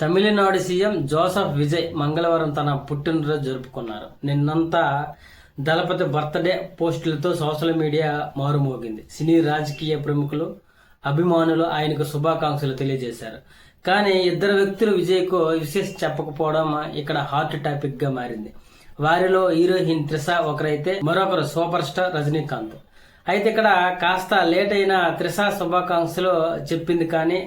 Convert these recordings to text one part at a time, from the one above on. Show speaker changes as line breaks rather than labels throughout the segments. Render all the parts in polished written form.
Tamil Nadu CM Joseph Vijay మంగళవారం తన పుట్టినరోజు జరుపుకున్నారు. నిన్నంతా దళపతి బర్త్డే పోస్టులతో సోషల్ మీడియా మారుమోగింది. సినీ రాజకీయ ప్రముఖులు, అభిమానులు ఆయనకు శుభాకాంక్షలు తెలియజేశారు. కానీ ఇద్దరు వ్యక్తులు విజయ్కు విశేష చెప్పకపోవడం ఇక్కడ హాట్ టాపిక్ గా మారింది. వారిలో హీరోయిన్ త్రిష ఒకరైతే మరొకరు సూపర్ స్టార్ రజనీకాంత్. అయితే ఇక్కడ కాస్త లేట్ అయిన త్రిష శుభాకాంక్షలు చెప్పింది, కానీ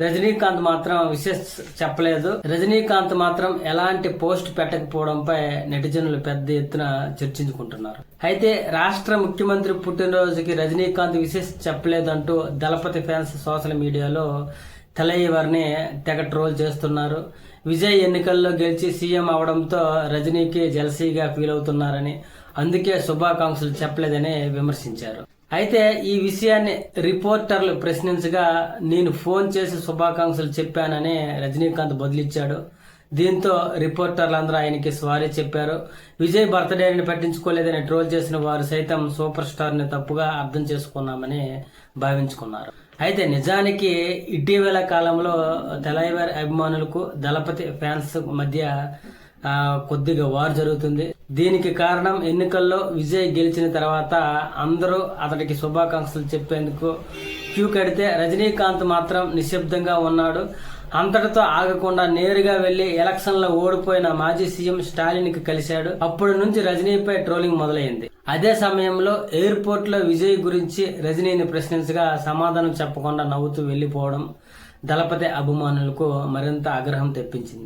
రజనీకాంత్ మాత్రం విశేష చెప్పలేదు. రజనీకాంత్ మాత్రం ఎలాంటి పోస్ట్ పెట్టకపోవడంపై నెటిజన్లు పెద్ద ఎత్తున చర్చించుకుంటున్నారు. అయితే రాష్ట్ర ముఖ్యమంత్రి పుట్టినరోజుకి రజనీకాంత్ విశేష చెప్పలేదంటూ దళపతి ఫ్యాన్స్ సోషల్ మీడియాలో తెలయ్యవారిని తెగ ట్రోల్ చేస్తున్నారు. విజయ్ ఎన్నికల్లో గెలిచి సీఎం అవడంతో రజనీకి జెలసీగా ఫీల్ అవుతున్నారని, అందుకే శుభాకాంక్షలు చెప్పలేదని విమర్శించారు. అయితే ఈ విషయాన్ని రిపోర్టర్లు ప్రశ్నించగా నేను ఫోన్ చేసి శుభాకాంక్షలు చెప్పానని రజనీకాంత్ బదులిచ్చాడు. దీంతో రిపోర్టర్లందరూ ఆయనకి సారీ చెప్పారు. విజయ్ బర్త్డేని పట్టించుకోలేదని ట్రోల్ చేసిన వారు సైతం సూపర్ స్టార్ ని తప్పుగా అర్థం చేసుకున్నామని భావించుకున్నారు. అయితే నిజానికి ఇటీవల కాలంలో తెలైవారి అభిమానులకు దళపతి ఫ్యాన్స్ మధ్య కొద్దిగా వార్ జరుగుతుంది. దీనికి కారణం ఎన్నికల్లో విజయ్ గెలిచిన తర్వాత అందరూ అతడికి శుభాకాంక్షలు చెప్పేందుకు క్యూ కడితే రజనీకాంత్ మాత్రం నిశ్శబ్దంగా ఉన్నాడు. అంతటితో ఆగకుండా నేరుగా వెళ్లి ఎలక్షన్ లో ఓడిపోయిన మాజీ సీఎం స్టాలిన్ కి కలిశాడు. అప్పటి నుంచి రజనీపై ట్రోలింగ్ మొదలైంది. అదే సమయంలో ఎయిర్పోర్ట్ లో విజయ్ గురించి రజనీని ప్రశ్నించగా సమాధానం చెప్పకుండా నవ్వుతూ వెళ్లిపోవడం దళపతి అభిమానులకు మరింత ఆగ్రహం తెప్పించింది.